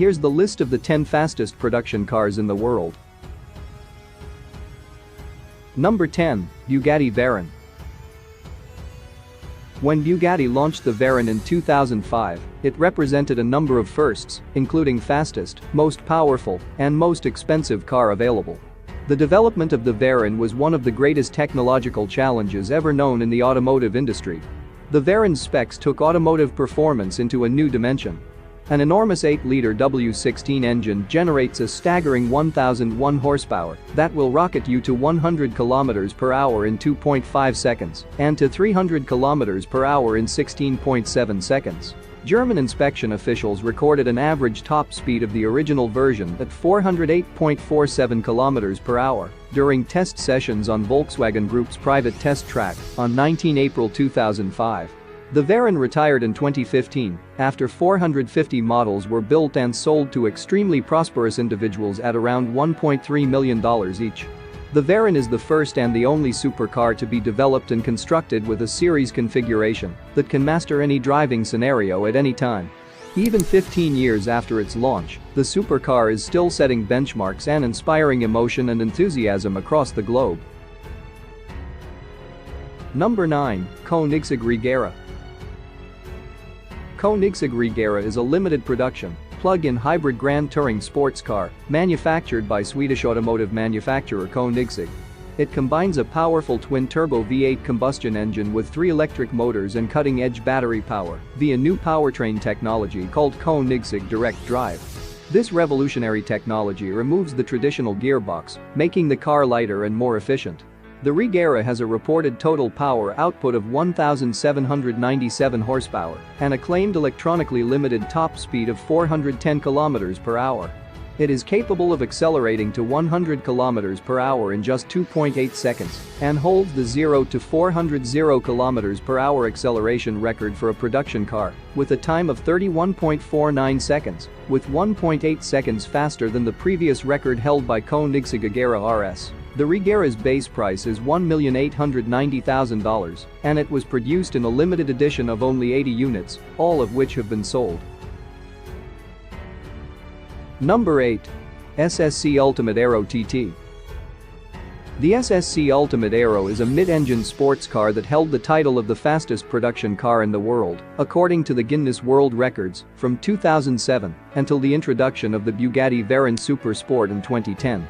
Here's the list of the 10 fastest production cars in the world. Number 10. Bugatti Veyron. When Bugatti launched the Veyron in 2005, it represented a number of firsts, including fastest, most powerful, and most expensive car available. The development of the Veyron was one of the greatest technological challenges ever known in the automotive industry. The Veyron's specs took automotive performance into a new dimension. An enormous 8-liter W16 engine generates a staggering 1,001 horsepower that will rocket you to 100 km per hour in 2.5 seconds and to 300 km per hour in 16.7 seconds. German inspection officials recorded an average top speed of the original version at 408.47 km per hour during test sessions on Volkswagen Group's private test track on 19 April 2005. The Veyron retired in 2015 after 450 models were built and sold to extremely prosperous individuals at around $1.3 million each. The Veyron is the first and the only supercar to be developed and constructed with a series configuration that can master any driving scenario at any time. Even 15 years after its launch, the supercar is still setting benchmarks and inspiring emotion and enthusiasm across the globe. Number 9. Koenigsegg Regera. Koenigsegg Regera is a limited production, plug-in hybrid Grand Touring sports car manufactured by Swedish automotive manufacturer Koenigsegg. It combines a powerful twin-turbo V8 combustion engine with 3 electric motors and cutting-edge battery power via new powertrain technology called Koenigsegg Direct Drive. This revolutionary technology removes the traditional gearbox, making the car lighter and more efficient. The Regera has a reported total power output of 1,797 horsepower and a claimed electronically limited top speed of 410 km per hour. It is capable of accelerating to 100 km per hour in just 2.8 seconds and holds the 0 to 400 km per hour acceleration record for a production car with a time of 31.49 seconds, with 1.8 seconds faster than the previous record held by Koenigsegg Agera RS. The Regera's base price is $1,890,000 and it was produced in a limited edition of only 80 units, all of which have been sold. Number 8. SSC Ultimate Aero TT. The SSC Ultimate Aero is a mid-engine sports car that held the title of the fastest production car in the world, according to the Guinness World Records, from 2007 until the introduction of the Bugatti Veyron Super Sport in 2010.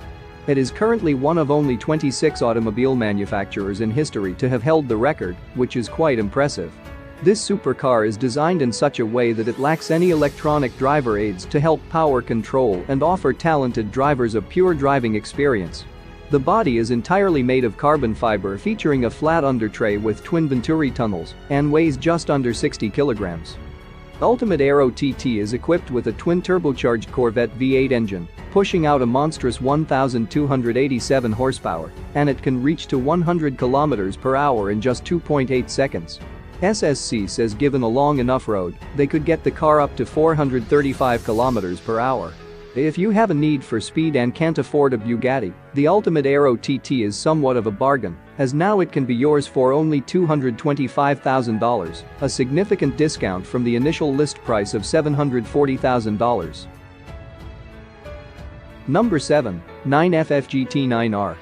It is currently one of only 26 automobile manufacturers in history to have held the record, which is quite impressive. This supercar is designed in such a way that it lacks any electronic driver aids to help power control and offer talented drivers a pure driving experience. The body is entirely made of carbon fiber featuring a flat undertray with twin Venturi tunnels and weighs just under 60 kilograms. Ultimate Aero TT is equipped with a twin-turbocharged Corvette V8 engine, pushing out a monstrous 1,287 horsepower, and it can reach to 100 km per hour in just 2.8 seconds. SSC says given a long enough road, they could get the car up to 435 km per hour. If you have a need for speed and can't afford a Bugatti, the Ultimate Aero TT is somewhat of a bargain, as now it can be yours for only $225,000, a significant discount from the initial list price of $740,000. Number 7. 9FF GT9R.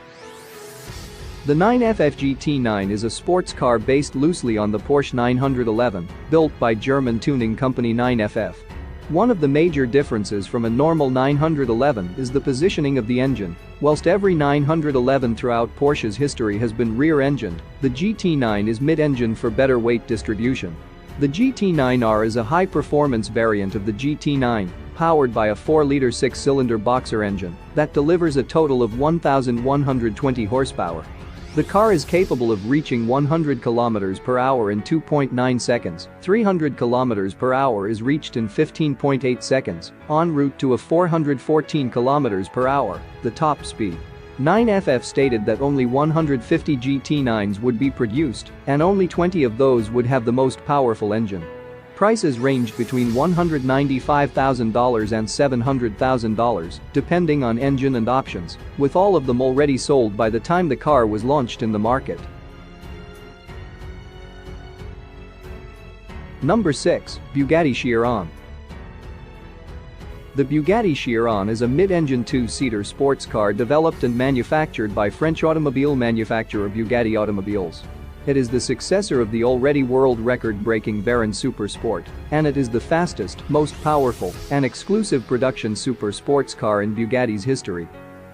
The 9FF GT9 is a sports car based loosely on the Porsche 911, built by German tuning company 9FF. One of the major differences from a normal 911 is the positioning of the engine. Whilst every 911 throughout Porsche's history has been rear-engined, the GT9 is mid-engine for better weight distribution. The GT9R is a high-performance variant of the GT9, powered by a 4-liter 6-cylinder boxer engine that delivers a total of 1,120 horsepower. The car is capable of reaching 100 km per hour in 2.9 seconds, 300 km per hour is reached in 15.8 seconds, en route to a 414 km per hour, the top speed. 9FF stated that only 150 GT9s would be produced, and only 20 of those would have the most powerful engine. Prices ranged between $195,000 and $700,000, depending on engine and options, with all of them already sold by the time the car was launched in the market. Number 6. Bugatti Chiron. The Bugatti Chiron is a mid-engine two-seater sports car developed and manufactured by French automobile manufacturer Bugatti Automobiles. It is the successor of the already world record-breaking Veyron Super Sport, and it is the fastest, most powerful, and exclusive production super sports car in Bugatti's history.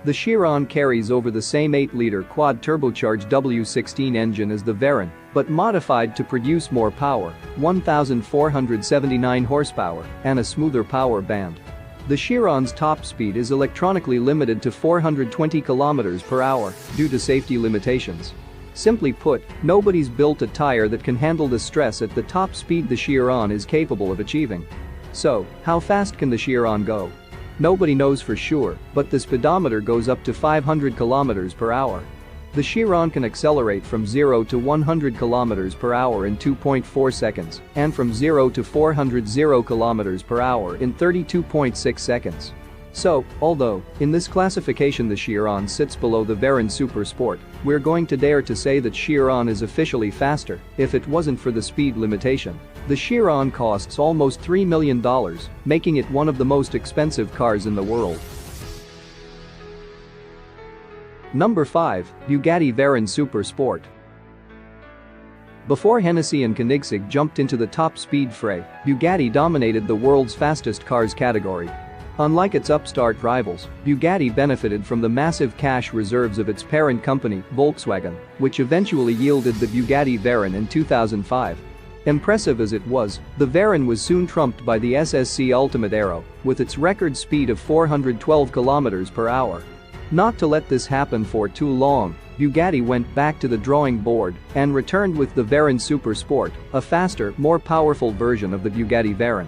The Chiron carries over the same 8-liter quad-turbocharged W16 engine as the Veyron, but modified to produce more power, 1,479 horsepower, and a smoother power band. The Chiron's top speed is electronically limited to 420 km per hour due to safety limitations. Simply put, nobody's built a tire that can handle the stress at the top speed the Chiron is capable of achieving. So, how fast can the Chiron go? Nobody knows for sure, but the speedometer goes up to 500 km per hour. The Chiron can accelerate from 0 to 100 km per hour in 2.4 seconds and from 0 to 400 km per hour in 32.6 seconds. So, although, in this classification the Chiron sits below the Veyron Super Sport, we're going to dare to say that Chiron is officially faster if it wasn't for the speed limitation. The Chiron costs almost $3 million, making it one of the most expensive cars in the world. Number 5, Bugatti Veyron Super Sport. Before Hennessy and Koenigsegg jumped into the top speed fray, Bugatti dominated the world's fastest cars category. Unlike its upstart rivals, Bugatti benefited from the massive cash reserves of its parent company, Volkswagen, which eventually yielded the Bugatti Veyron in 2005. Impressive as it was, the Veyron was soon trumped by the SSC Ultimate Aero, with its record speed of 412 km per hour. Not to let this happen for too long, Bugatti went back to the drawing board and returned with the Veyron Super Sport, a faster, more powerful version of the Bugatti Veyron.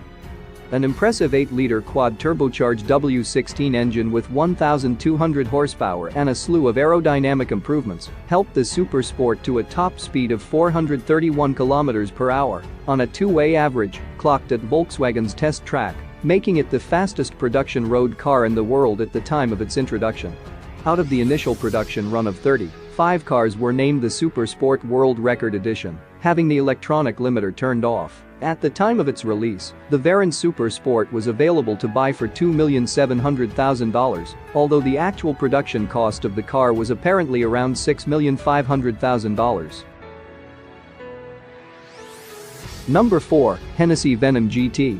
An impressive 8-liter quad-turbocharged W16 engine with 1,200 horsepower and a slew of aerodynamic improvements helped the Super Sport to a top speed of 431 km per hour on a two-way average, clocked at Volkswagen's test track, making it the fastest production road car in the world at the time of its introduction. Out of the initial production run of 30, 5 cars were named the Super Sport World Record Edition, having the electronic limiter turned off. At the time of its release, the Veyron Super Sport was available to buy for $2,700,000, although the actual production cost of the car was apparently around $6,500,000. Number 4, Hennessy Venom GT.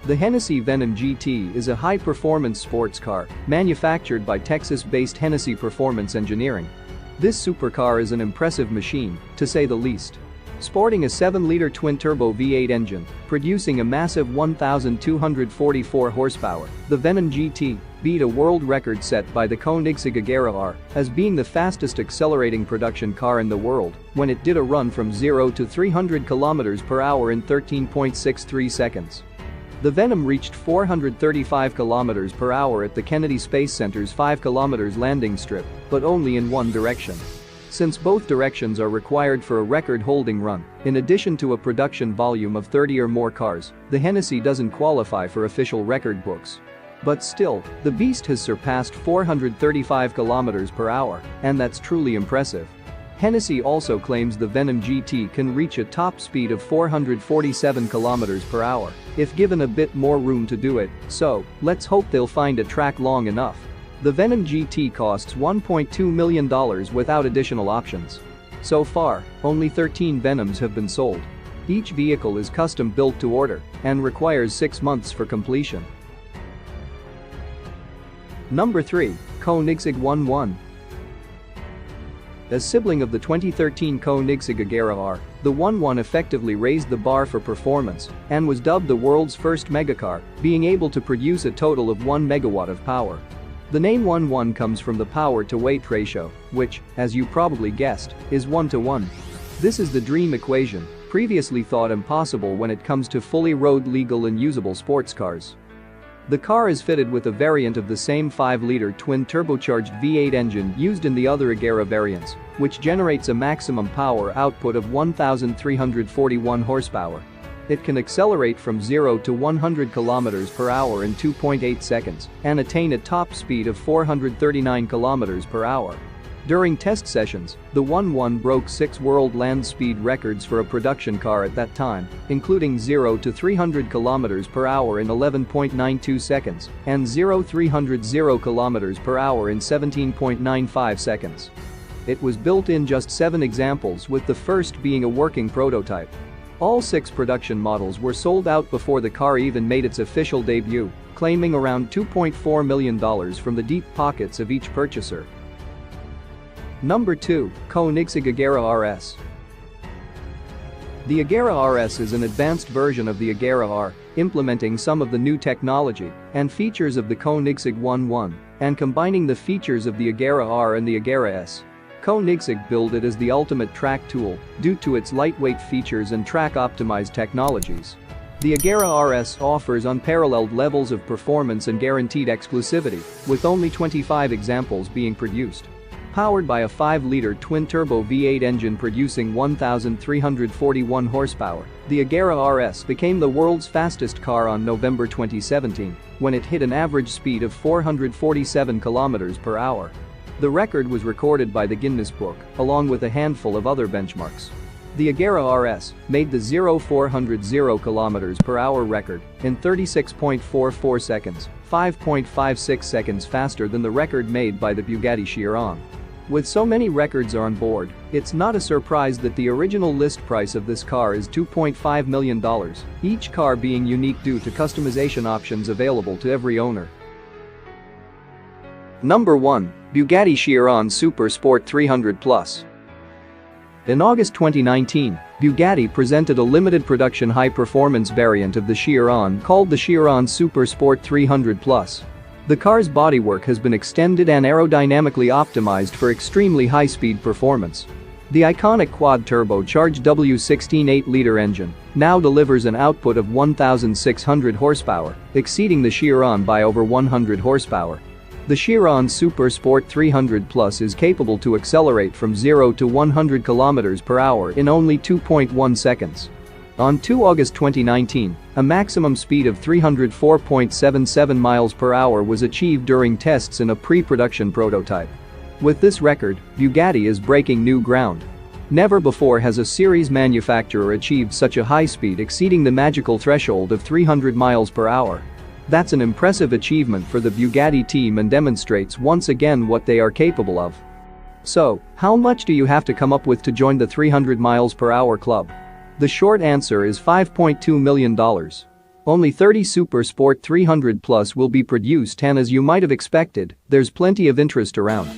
The Hennessy Venom GT is a high-performance sports car manufactured by Texas-based Hennessy Performance Engineering. This supercar is an impressive machine, to say the least. Sporting a 7-liter twin-turbo V8 engine, producing a massive 1,244 horsepower, the Venom GT beat a world record set by the Koenigsegg Agera R as being the fastest accelerating production car in the world when it did a run from 0 to 300 km per hour in 13.63 seconds. The Venom reached 435 km per hour at the Kennedy Space Center's 5 km landing strip, but only in one direction. Since both directions are required for a record-holding run, in addition to a production volume of 30 or more cars, the Hennessy doesn't qualify for official record books. But still, the beast has surpassed 435 km per hour, and that's truly impressive. Hennessy also claims the Venom GT can reach a top speed of 447 km per hour if given a bit more room to do it, so let's hope they'll find a track long enough. The Venom GT costs $1.2 million without additional options. So far, only 13 Venoms have been sold. Each vehicle is custom built to order and requires 6 months for completion. Number 3, Koenigsegg 11. A sibling of the 2013 Koenigsegg Agera R, the 11 effectively raised the bar for performance and was dubbed the world's first megacar, being able to produce a total of 1 megawatt of power. The name 11 comes from the power-to-weight ratio, which, as you probably guessed, is 1:1. This is the dream equation, previously thought impossible when it comes to fully road-legal and usable sports cars. The car is fitted with a variant of the same 5-liter twin-turbocharged V8 engine used in the other Agera variants, which generates a maximum power output of 1,341 horsepower. It can accelerate from 0 to 100 km per hour in 2.8 seconds and attain a top speed of 439 km per hour. During test sessions, the 1-1 broke 6 world land speed records for a production car at that time, including 0 to 300 km per hour in 11.92 seconds and 0-300 km per hour in 17.95 seconds. It was built in just 7 examples, with the first being a working prototype. All 6 production models were sold out before the car even made its official debut, claiming around $2.4 million from the deep pockets of each purchaser. Number 2. Koenigsegg Agera RS. The Agera RS is an advanced version of the Agera R, implementing some of the new technology and features of the Koenigsegg 1-1 and combining the features of the Agera R and the Agera S. Koenigsegg billed it as the ultimate track tool due to its lightweight features and track-optimized technologies. The Agera RS offers unparalleled levels of performance and guaranteed exclusivity, with only 25 examples being produced. Powered by a 5-liter twin-turbo V8 engine producing 1,341 horsepower, the Agera RS became the world's fastest car on November 2017, when it hit an average speed of 447 km per hour. The record was recorded by the Guinness Book, along with a handful of other benchmarks. The Agera RS made the 0-400 km per hour record in 36.44 seconds, 5.56 seconds faster than the record made by the Bugatti Chiron. With so many records on board, it's not a surprise that the original list price of this car is $2.5 million, each car being unique due to customization options available to every owner. Number 1. Bugatti Chiron Super Sport 300 Plus. In August 2019, Bugatti presented a limited production high-performance variant of the Chiron called the Chiron Super Sport 300 Plus. The car's bodywork has been extended and aerodynamically optimized for extremely high-speed performance. The iconic quad-turbocharged W16 8-liter engine now delivers an output of 1,600 horsepower, exceeding the Chiron by over 100 horsepower. The Chiron Super Sport 300 Plus is capable to accelerate from 0 to 100 km per hour in only 2.1 seconds. On 2 August 2019, a maximum speed of 304.77 miles per hour was achieved during tests in a pre-production prototype. With this record, Bugatti is breaking new ground. Never before has a series manufacturer achieved such a high speed exceeding the magical threshold of 300 miles per hour. That's an impressive achievement for the Bugatti team and demonstrates once again what they are capable of. So, how much do you have to come up with to join the 300 miles per hour club? The short answer is $5.2 million. Only 30 Super Sport 300 Plus will be produced, and as you might have expected, there's plenty of interest around.